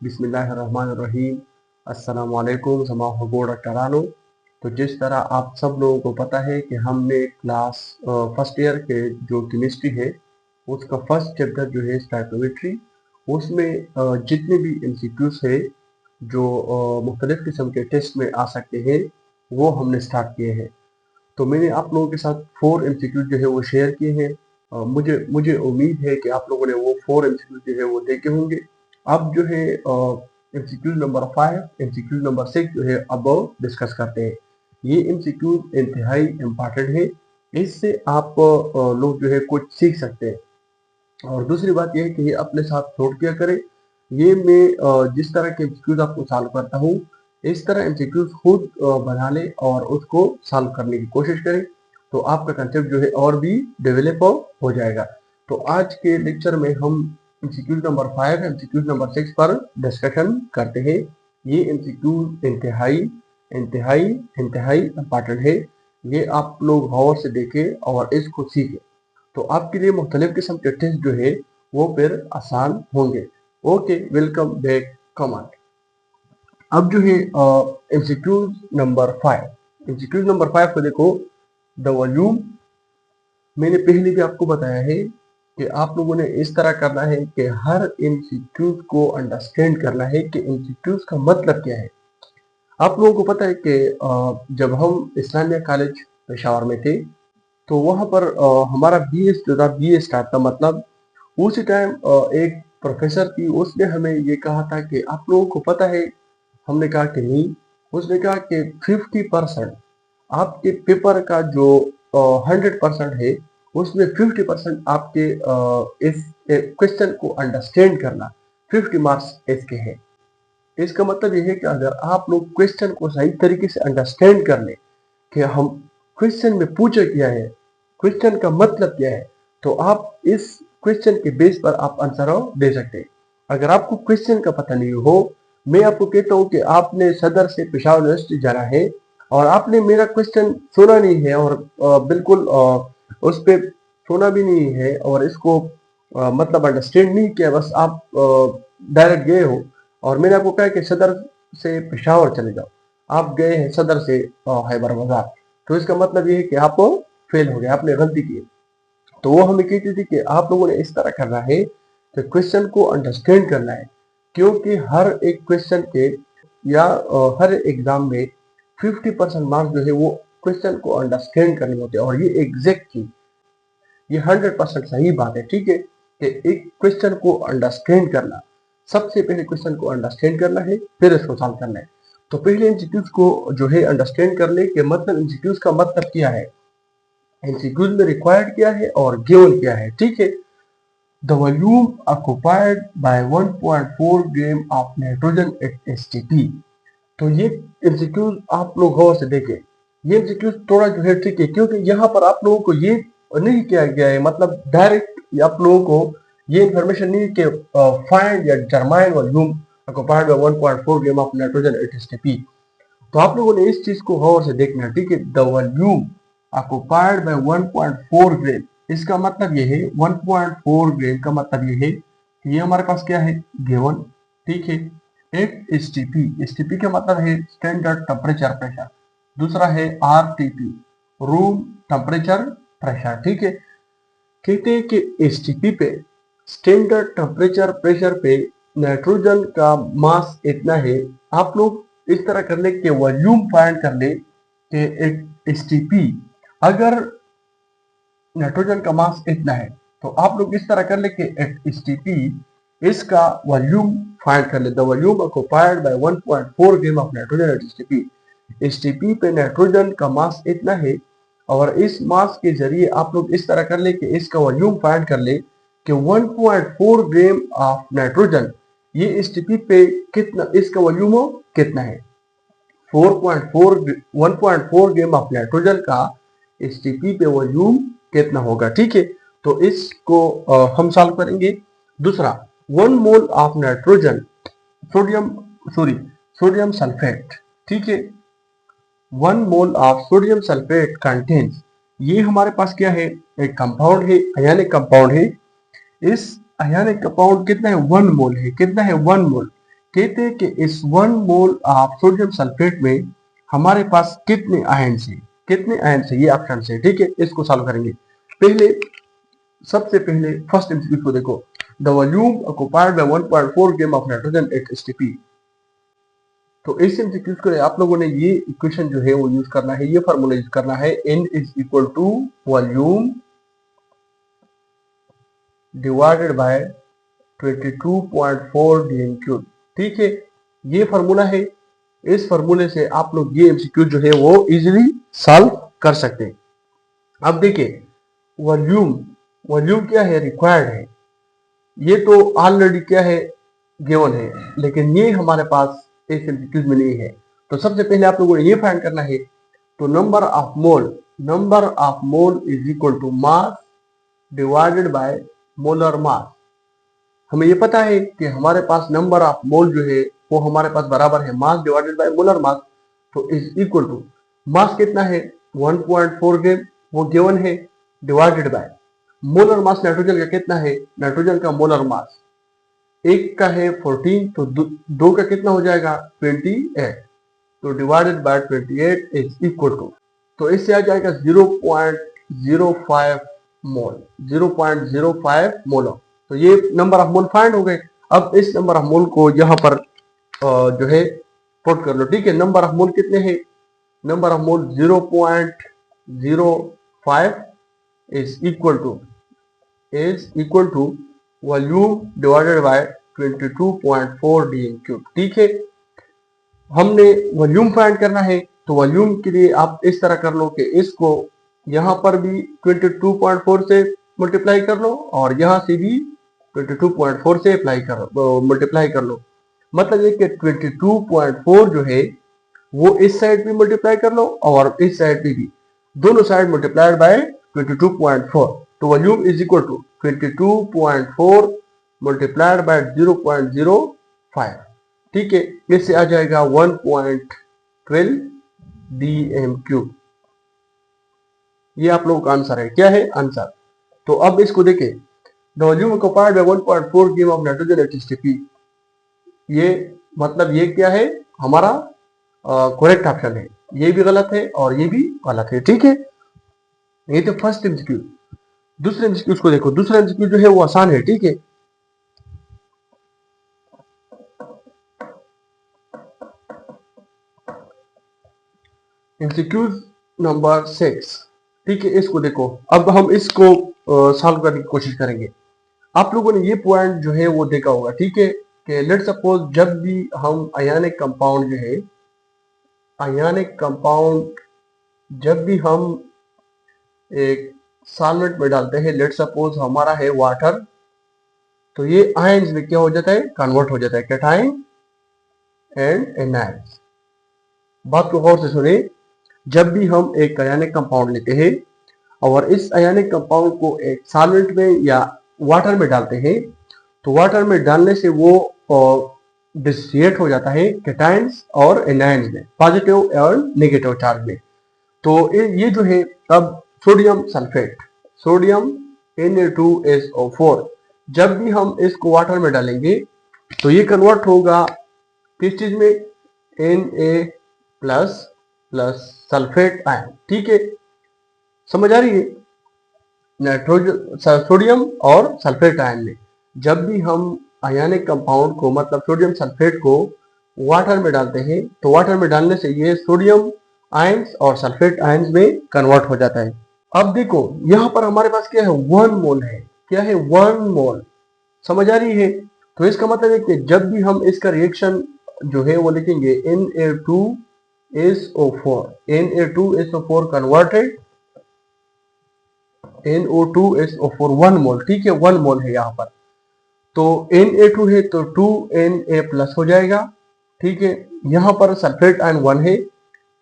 बिस्मिल्लाहिर्रहमानिर्रहीम। अस्सलाम वालेकुम समाह बोर्ड अट्टारानो। तो जिस तरह आप सब लोगों को पता है कि हमने क्लास फर्स्ट ईयर के जो केमिस्ट्री है उसका फर्स्ट चैप्टर जो है स्टोइकोमेट्री, उसमें जितने भी एमसीक्यूज है जो मुख्तलिफ किस्म के टेस्ट में आ सकते हैं वो हमने स्टार्ट किए हैं। तो मैंने आप लोगों के साथ 4 एमसीक्यूज जो है वो शेयर किए हैं। मुझे मुझे उम्मीद है कि आप लोगों ने वो 4 एमसीक्यूज जो है वो देखे होंगे। अब जो है एमसीक्यूज नंबर 5, एमसीक्यूज नंबर 6 जो है अब डिस्कस करते हैं। ये एमसीक्यूज इंतहाई इम्पॉर्टेंट है, इससे आप लोग जो है कुछ सीख सकते हैं। और दूसरी बात यह है कि ये अपने साथ नोट किया करें। ये मैं जिस तरह के एमसीक्यूज आपको सॉल्व करता हूँ इस तरह एमसीक्यूज खुद बना ले और उसको सॉल्व करने की कोशिश करें, तो आपका कंसेप्ट जो है और भी डेवलप हो जाएगा। तो आज के लेक्चर में हम एमसीक्यूज नंबर 5, एमसीक्यूज नंबर 6 पर डिस्कशन करते हैं। ये एमसीक्यूज इंतहाई इंतहाई इंतहाई इम्पॉर्टेंट है। ये आप लोग गौर से देखें और इसको सीखें, तो आपके लिए मुख्तलिफ किस्म के टेस्ट जो है वो फिर आसान होंगे। Okay, welcome back command. अब जो है एमसीक्यूज नंबर 5, एमसीक्यूज नंबर 5 को देखो। द वॉल्यूम, मैंने पहले भी आपको बताया है कि आप लोगों ने इस तरह करना है कि हर एमसीक्यूज को अंडरस्टैंड करना है कि एमसीक्यूज का मतलब क्या है। आप लोगों को पता है कि जब हम इस्लामिया कॉलेज पेशावर में थे तो वहाँ पर हमारा बीएस जो था, बीए स्टार्ट था, मतलब उसी टाइम एक प्रोफेसर थी, उसने हमें ये कहा था कि आप लोगों को पता है। हमने कहा कि नहीं। उसने कहा कि 50% आपके पेपर का जो 100% है उसमें 50% आपके इस क्वेश्चन को अंडरस्टैंड करना, 50 मार्क्स इसके हैं। इसका मतलब ये है कि अगर आप लोग क्वेश्चन को सही तरीके से अंडरस्टैंड कर ले कि हम क्वेश्चन में पूछा क्या है, क्वेश्चन का मतलब क्या है, तो आप इस क्वेश्चन के बेस पर आप आंसर दे सकते हैं। अगर आपको क्वेश्चन का पता नहीं हो, मैं आपको कहता हूँ कि आपने सदर से पेशावर यूनिवर्सिटी जाना है और आपने मेरा क्वेश्चन सुना नहीं है और बिल्कुल उस पर सुना भी नहीं है और इसको मतलब अंडरस्टैंड नहीं किया, बस आप डायरेक्ट गए हो और मैंने आपको कहा कि सदर से पेशावर चले जाओ, आप गए हैं सदर से हैबर बाजार, तो इसका मतलब ये है कि आप फेल हो गए, आपने गलती की। तो वो हमें कहती थी कि आप लोगों ने इस तरह करना है कि क्वेश्चन को अंडरस्टैंड करना है, क्योंकि हर एक क्वेश्चन के या हर एग्जाम में 50% मार्क्स जो है वो क्वेश्चन को अंडरस्टैंड करने होते हैं। और ये एग्जैक्टली ये 100% सही बात है, ठीक है, कि एक क्वेश्चन को अंडरस्टैंड करना, सबसे पहले क्वेश्चन को अंडरस्टैंड करना है फिर इसको सॉल्व करना है। तो पहले एमसीक्यूज को जो है अंडरस्टैंड कर ले कि मतलब एमसीक्यूज का मतलब क्या है, एमसीक्यूज में रिक्वायर्ड क्या है और गिवन क्या है, ठीक है। The volume occupied by 1.4 gram of nitrogen eight STP. तो ये एमसीक्यूज आप लोग गौर से देखें। ये एमसीक्यूज थोड़ा जो है ट्रिक है, क्योंकि यहाँ पर आप लोगों को ये नहीं किया गया है, मतलब डायरेक्ट आप लोगों को ये इंफॉर्मेशन नहीं कि फाइंड या determine volume occupied by 1.4 gram of nitrogen eight STP. तो आप लोगों ने इस चीज को गौर से देखना है, ठीक है। द वॉल्यूम ऑक्युपाइड बाय 1.4 ग्राम, इसका मतलब ये है 1.4 ग्राम का मतलब ये है कि ये हमारे पास क्या है, गिवन, ठीक है। एक एसटीपी, एसटीपी का मतलब है स्टैंडर्ड टेम्परेचर प्रेशर, दूसरा है आरटीपी, रूम टेम्परेचर प्रेशर, ठीक है। कहते हैं कि एसटीपी पे, स्टैंडर्ड टेम्परेचर प्रेशर पे नाइट्रोजन का मास इतना है। आप लोग इस तरह कर ले कि वॉल्यूम फाइंड कर ले कि एक एसटीपी, अगर नाइट्रोजन का मास इतना है तो आप लोग इस तरह कर ले कि एसटीपी इसका वॉल्यूम फाइंड कर ले। The volume occupied by 1.4 gram of nitrogen eight STP. STP पे नाइट्रोजन का मास इतना है और इस मास के जरिए आप लोग इस तरह कर ले कि इसका वॉल्यूम फाइंड कर ले कि 1.4 ग्राम ऑफ नाइट्रोजन, ये एसटीपी पे कितना, इसका वॉल्यूम कितना है, 4.4 1.4 ग्राम ऑफ नाइट्रोजन का एसटीपी पे वॉल्यूम कितना होगा, ठीक है। तो इसको हम सॉल्व करेंगे। दूसरा, 1 mole of nitrogen sodium sodium sulphate, ठीक है। 1 mole of sodium sulphate contains, ये हमारे पास क्या है, एक कंपाउंड है, आयनिक कंपाउंड है। इस आयनिक कंपाउंड कितना है, 1 मोल है, कितना है, 1 मोल। कहते हैं कि इस 1 मोल ऑफ सोडियम सल्फेट में हमारे पास कितने आयन्स हैं, कितने आयन्स हैं, ये ऑप्शन है। ठीक है, इसको सॉल्व करेंगे। सबसे पहले फर्स्ट एमसीक्यू को देखो, the volume occupied by 1.4 gram of nitrogen eight STP. तो इस एमसीक्यू को आप लोगों ने ये इक्वेशन जो है वो यूज करना है, ये फार्मूला यूज करना है, N is equal to volume divided by 22.4 dm cube. ठीक है, ये फार्मूला है। इस फार्मूले से आप लोग ये एमसीक्यू जो है वो इजीली सॉल्व कर सकते हैं। अब देखिए, वॉल्यूम क्या है, रिक्वायर्ड है। ये तो ऑलरेडी क्या है, गिवन है, लेकिन ये हमारे पास इस एमसीक्यू में नहीं है। तो सबसे पहले आप लोगों ने ये फाइंड करना है। तो number of mole is equal to mass divided by molar mass. हमें ये पता है कि हमारे पास नंबर ऑफ मोल जो है वो हमारे पास बराबर है मास डिवाइडेड बाय मोलर मास। तो इज इक्वल टू मास कितना है 1.4 ग्राम, वो गिवन है, divided by molar mass nitrogen का कितना है, नाइट्रोजन का मोलर मास एक का है 14, तो दो का कितना हो जाएगा 28, तो divided by 28 is equal to, तो इससे आ जाएगा 0.05 मोल, 0.05 मोल। तो ये नंबर ऑफ मोल फाइंड हो गए। अब इस नंबर ऑफ मोल को यहाँ पर जो है पुट कर लो। ठीक है, नंबर ऑफ मोल कितने हैं, number of mole 0.05 is equal to volume divided by 22.4 dm cube. ठीक है, हमने वॉल्यूम फाइंड करना है, तो वॉल्यूम के लिए आप इस तरह कर लो कि इसको यहाँ पर भी 22.4 से मल्टीप्लाई कर लो और यहाँ से भी 22.4 से मल्टीप्लाई कर लो। मतलब ये कि 22.4 जो है वो इस साइड भी मल्टीप्लाई कर लो और इस साइड भी, दोनों साइड मल्टीप्लाइड बाय 22.4। तो volume is equal to 22.4 multiplied by 0.05। ठीक है, इससे आ जाएगा 1.12 dm क्यूब। ये आप लोगों का आंसर है। क्या है आंसर? तो अब इसको देखें, the volume occupied by 1.4 gram of nitrogen eight STP. ये मतलब ये क्या है, हमारा करेक्ट ऑप्शन है। ये भी गलत है और ये भी गलत है। ठीक है, ये तो फर्स्ट एमसीक्यू। दूसरे एमसीक्यू को देखो, दूसरा एमसीक्यू जो है वो आसान है। ठीक है, एमसीक्यू नंबर 6। ठीक है, इसको देखो। अब हम इसको सॉल्व करने की कोशिश करेंगे। आप लोगों ने ये पॉइंट जो है वो देखा होगा। ठीक है, कि लेट सपोज जब भी हम आयनिक कंपाउंड जो है, आयनिक कंपाउंड जब भी हम एक सॉल्वेंट में डालते हैं, लेट सपोज हमारा है वाटर, तो ये आयंस में क्या हो जाता है, कन्वर्ट हो जाता है, कैटायन एंड एनायंस। बात को गौर से सुने, जब भी हम एक आयनिक कंपाउंड लेते हैं और इस आयनिक कंपाउंड को एक सॉल्वेंट में या वाटर में डालते हैं, तो वाटर में डालने से वो डिसोसिएट हो जाता है कैटायंस और एनायंस में, पॉजिटिव और नेगेटिव चार्ज में। तो ये जो है, अब सोडियम सल्फेट, सोडियम Na2SO4, जब भी हम इसको वाटर में डालेंगे तो ये कन्वर्ट होगा किस चीज में, Na प्लस सल्फेट आयन। ठीक है, समझ आ रही है, नाइट्रोजन सोडियम और सल्फेट आयन में जब भी हम आयनिक कंपाउंड को मतलब सोडियम सल्फेट को वाटर में डालते हैं, तो वाटर में डालने से ये सोडियम आयंस और सल्फेट आयंस में कन्वर्ट हो जाता है। अब देखो, यहाँ पर हमारे पास क्या है, 1 मोल है। क्या है, 1 मोल। समझ आ रही है? तो इसका मतलब है कि जब भी हम इसका रिएक्शन जो है वो लिखेंगे Na2SO4 कन्वर्टेड NO2SO4 1 मोल। ठीक है, 1 मोल है यहाँ पर। तो Na2 है तो 2Na प्लस हो जाएगा। ठीक है, यहाँ पर सल्फेट आयन 1 है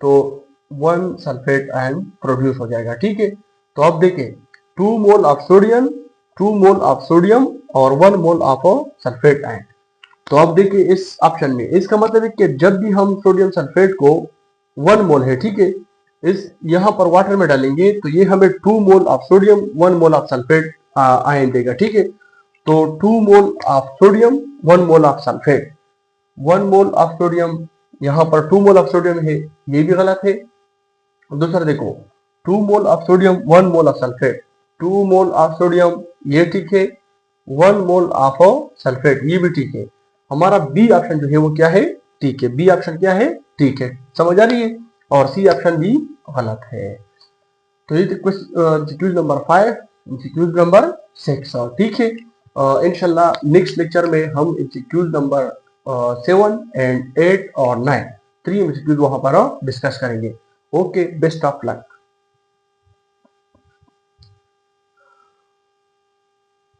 तो 1 सल्फेट आयन प्रोड्यूस हो जाएगा। ठीक है, तो अब देखें, 2 मोल ऑफ सोडियम और 1 मोल ऑफ सल्फेट आयन। तो अब देखिए इस ऑप्शन में, इसका मतलब है कि जब भी हम सोडियम सल्फेट को 1 मोल है, ठीक है, इस यहाँ पर वाटर में डालेंगे तो ये हमें 2 mole of sodium 1 mole of sulphate ion देगा। ठीक है, तो 2 mole of sodium 1 mole of sulphate, 1 mole of sodium, यहाँ पर 2 मोल ऑफ सोडियम है, ये भी गलत है। दूसरा देखो 2 mole of sodium 1 mole of sulphate, 2 mole of sodium ये ठीक है, 1 मोल ऑफ सल्फेट ये भी ठीक है। हमारा बी ऑप्शन जो है वो क्या है, ठीक है। बी ऑप्शन क्या है, ठीक है, समझ आ रही है। और सी ऑप्शन भी गलत है। तो ये क्विज नंबर 5, क्विज नंबर 6, ठीक है। इंशाल्लाह नेक्स्ट लेक्चर में हम क्विज नंबर 7 एंड 8 और 9 3 MCQs वहां पर डिस्कस करेंगे। Okay, best of luck.